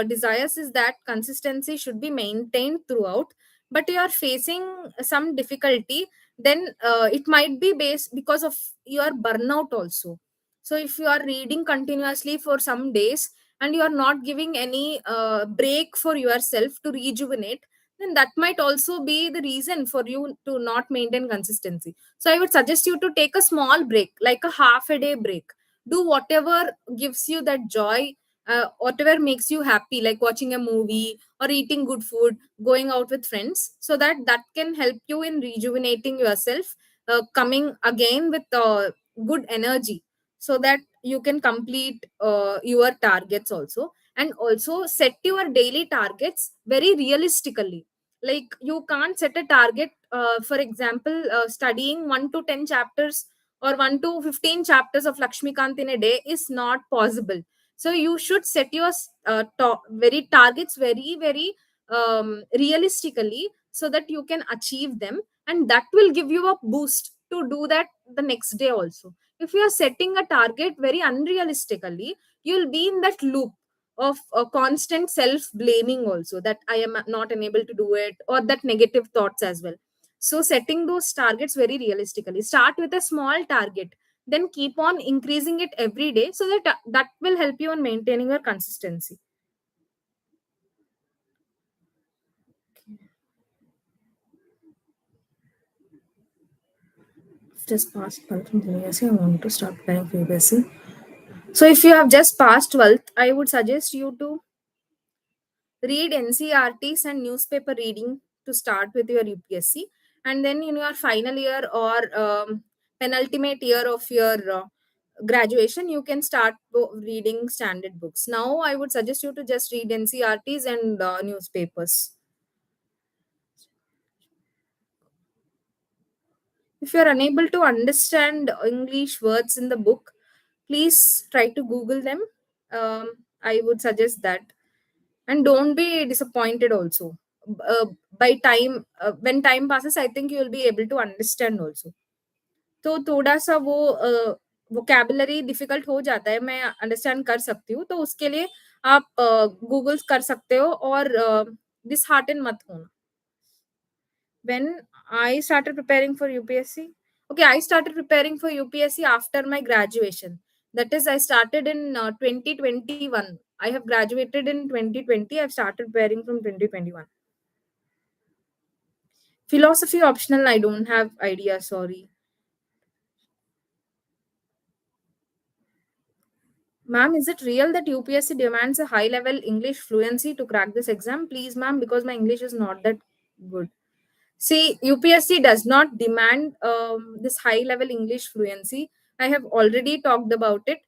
desires is that consistency should be maintained throughout. But you are facing some difficulty, then it might be based because of your burnout also. So if you are reading continuously for some days and you are not giving any break for yourself to rejuvenate, then that might also be the reason for you to not maintain consistency. So I would suggest you to take a small break, like a half a day break. Do whatever gives you that joy, whatever makes you happy, like watching a movie or eating good food, going out with friends, so that that can help you in rejuvenating yourself, coming again with good energy, so that you can complete your targets also. And also set your daily targets very realistically. Like you can't set a target, for example, studying 1 to 10 chapters or 1 to 15 chapters of Lakshmikant in a day is not possible. So you should set your very targets very very realistically, so that you can achieve them, and that will give you a boost to do that the next day also. If you are setting a target very unrealistically, you'll be in that loop of a constant self blaming also, that I am not unable to do it, or that negative thoughts as well. So setting those targets very realistically, start with a small target, then keep on increasing it every day, so that that will help you in maintaining your consistency. Just passed 12th from UPSC, I want to start applying for UPSC. So if you have just passed 12th, I would suggest you to read NCRTs and newspaper reading to start with your UPSC. And then in your final year or penultimate year of your graduation, you can start reading standard books. Now I would suggest you to just read NCRTs and newspapers. If you are unable to understand English words in the book, please try to Google them. I would suggest that. And don't be disappointed also. by time, when time passes, I think you will be able to understand also. तो थोड़ा सा वो vocabulary difficult हो जाता है, मैं understand कर सकती हूँ, तो उसके लिए आप गूगल कर सकते हो, और डिसहार्टन मत होना. When I started preparing for UPSC, okay, I started preparing for UPSC after my graduation. That is, I started in 2021. I have graduated in 2020. I've started preparing from 2021. Philosophy optional, I don't have idea, sorry. Ma'am, is it real that UPSC demands a high level English fluency to crack this exam? Please, ma'am, because my English is not that good. See, UPSC does not demand this high level English fluency. I have already talked about it.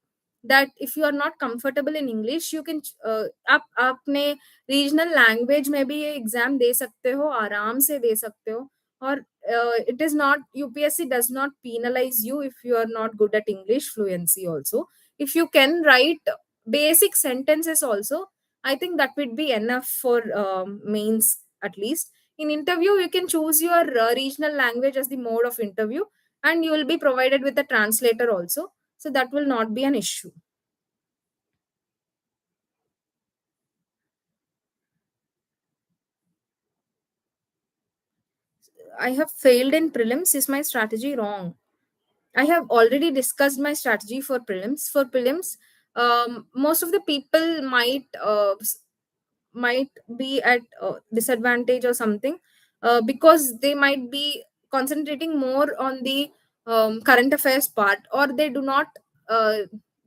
That if you are not comfortable in English, you can आप अपने regional language में भी ये exam दे सकते हो, आराम से दे सकते हो. और it is not, UPSC does not penalize you if you are not good at English fluency also. If you can write basic sentences also, I think that would be enough for mains at least. In interview, you can choose your regional language as the mode of interview, and you will be provided with a translator also, so that will not be an issue. I have failed in prelims. Is my strategy wrong? I have already discussed my strategy for prelims. For prelims, most of the people might be at disadvantage or something, because they might be concentrating more on the current affairs part, or they uh,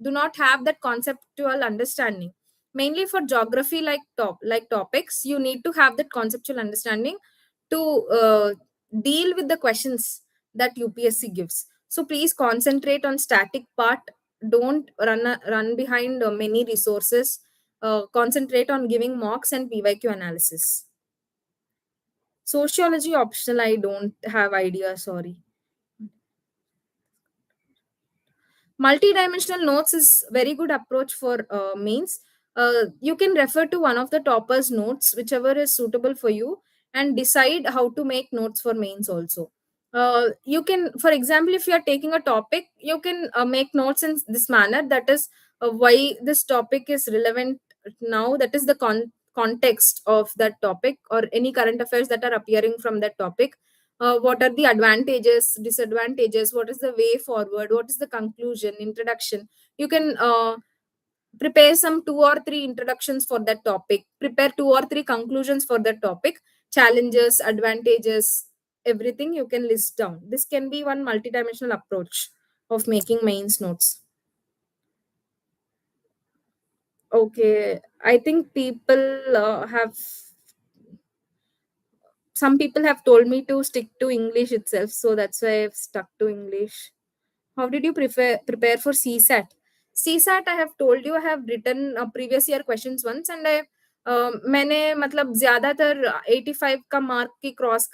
do not have that conceptual understanding. Mainly for geography, like topics, you need to have that conceptual understanding to deal with the questions that UPSC gives. So please concentrate on static part. Don't run behind many resources. Concentrate on giving mocks and PYQ analysis. Sociology optional, I don't have idea, sorry. Multi-dimensional notes is very good approach for mains. You can refer to one of the toppers notes, whichever is suitable for you, and decide how to make notes for mains also. You can, for example, if you are taking a topic, you can make notes in this manner, that is why this topic is relevant now, that is the context of that topic, or any current affairs that are appearing from that topic. What are the advantages, disadvantages, what is the way forward, what is the conclusion, introduction. You can prepare some two or three introductions for that topic, prepare two or three conclusions for that topic, challenges, advantages, everything you can list down. This can be one multidimensional approach of making mains notes. Okay, I think people have some people have told me to stick to English itself, so that's why I've stuck to English. How did you prepare for CSAT? CSAT, I have told you, I have written previous year questions once, and I मैंने मतलब ज्यादातर 85 का mark की cross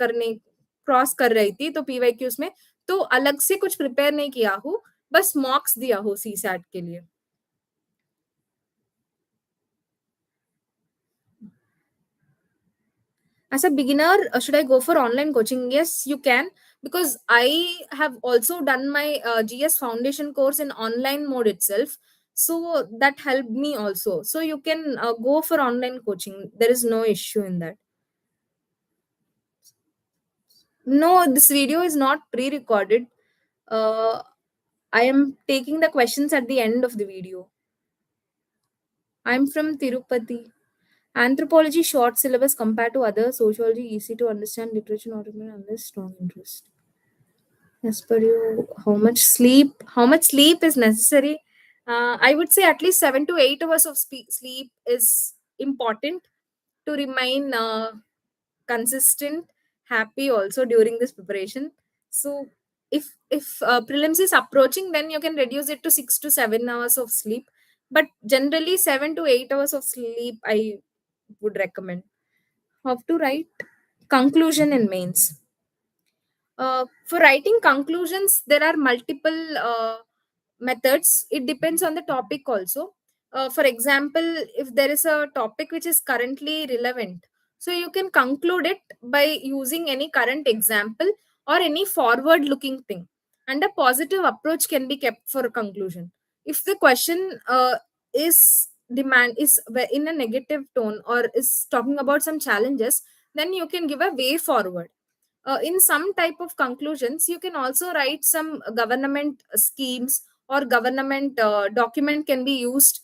कर रही थी, तो PYQs में तो अलग से कुछ प्रिपेयर नहीं किया हूँ, बस मॉक्स दिया हूँ CSAT के लिए. As a beginner, should I go for online coaching? Yes, you can, because I have also done my GS foundation course in online mode itself, so that helped me also. So you can go for online coaching, there is no issue in that. No, this video is not pre-recorded. uh, I am taking the questions at the end of the video. I'm from Tirupati. Anthropology short syllabus compared to other, sociology easy to understand, literature not even unless strong interest. As per you, how much sleep is necessary? I would say at least 7 to 8 hours of sleep is important to remain consistent, happy also during this preparation. So if prelims is approaching, then you can reduce it to 6 to 7 hours of sleep. But generally, 7 to 8 hours of sleep I would recommend. How to write conclusion in mains? For writing conclusions, there are multiple methods. It depends on the topic also. For example, if there is a topic which is currently relevant, So you can conclude it by using any current example or any forward looking thing, and a positive approach can be kept for a conclusion. If the question is demand is in a negative tone or is talking about some challenges, then you can give a way forward. In some type of conclusions, you can also write some government schemes, or government document can be used,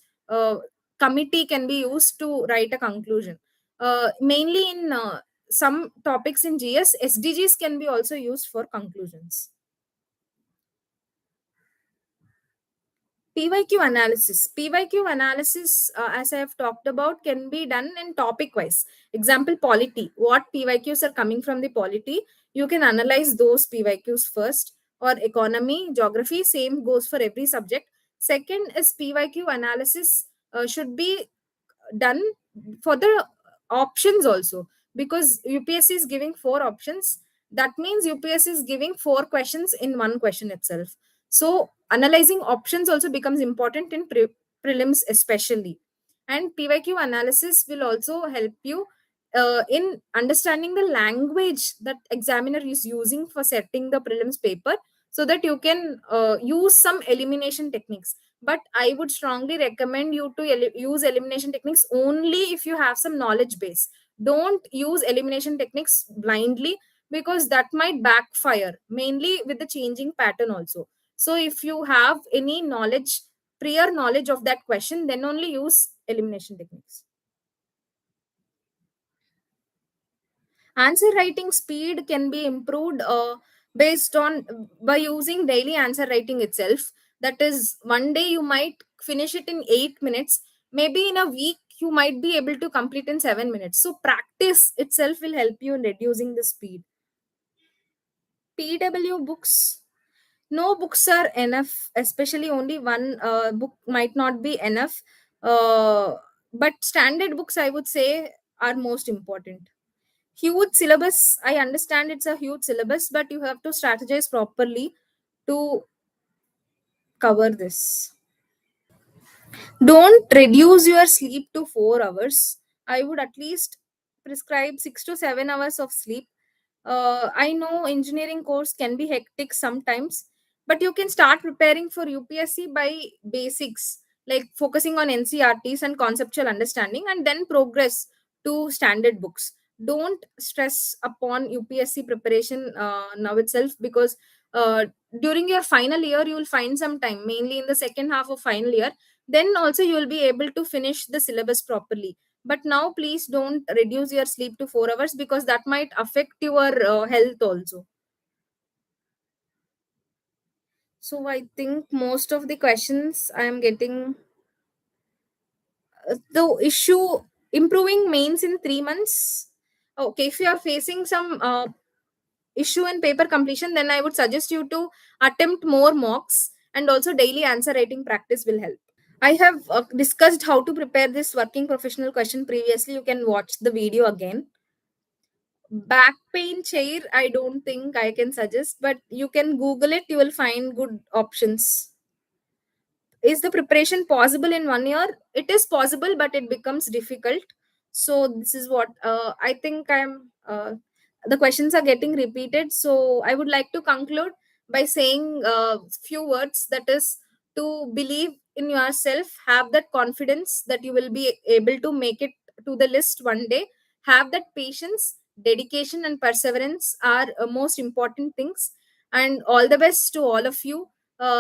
committee can be used to write a conclusion. Mainly in some topics in GS, SDGs can be also used for conclusions. PYQ analysis. PYQ analysis, as I have talked about, can be done in topic wise. Example, polity. What PYQs are coming from the polity? You can analyze those PYQs first. Or economy, geography, same goes for every subject. Second is PYQ analysis should be done for the options also, because UPSC is giving four options. That means UPSC is giving four questions in one question itself. So analyzing options also becomes important in prelims especially. And PYQ analysis will also help you in understanding the language that examiner is using for setting the prelims paper, so that you can use some elimination techniques. But I would strongly recommend you to use elimination techniques only if you have some knowledge base. Don't use elimination techniques blindly, because that might backfire, mainly with the changing pattern also. So if you have any knowledge, prior knowledge of that question, then only use elimination techniques. Answer writing speed can be improved based on by using daily answer writing itself. That is, one day you might finish it in 8 minutes, maybe in a week you might be able to complete in 7 minutes. So practice itself will help you in reducing the speed. PW books, no books are enough, especially only one book might not be enough. uh, but standard books, I would say, are most important. Huge syllabus, I understand it's a huge syllabus, but you have to strategize properly to cover this. Don't reduce your sleep to 4 hours. I would at least prescribe 6 to 7 hours of sleep. I know engineering course can be hectic sometimes, but you can start preparing for UPSC by basics, like focusing on NCRTs and conceptual understanding, and then progress to standard books. Don't stress upon UPSC preparation now itself, because uh, during your final year, you will find some time, mainly in the second half of final year. Then also you will be able to finish the syllabus properly. But now please don't reduce your sleep to 4 hours, because that might affect your health also. So I think most of the questions I am getting, the issue, improving mains in 3 months. Okay, if you are facing some issue in paper completion, then I would suggest you to attempt more mocks, and also daily answer writing practice will help. I have discussed how to prepare this working professional question previously. You can watch the video again. Back pain chair, I don't think I can suggest, but you can Google it. You will find good options. Is the preparation possible in 1 year? It is possible, but it becomes difficult. So this is what I think. The questions are getting repeated, so I would like to conclude by saying few words. That is, to believe in yourself, have that confidence that you will be able to make it to the list one day. Have that patience, dedication and perseverance are most important things. And all the best to all of you.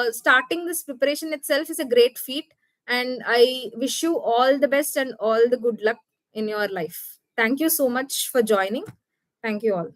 Starting this preparation itself is a great feat, and I wish you all the best and all the good luck in your life. Thank you so much for joining. Thank you all.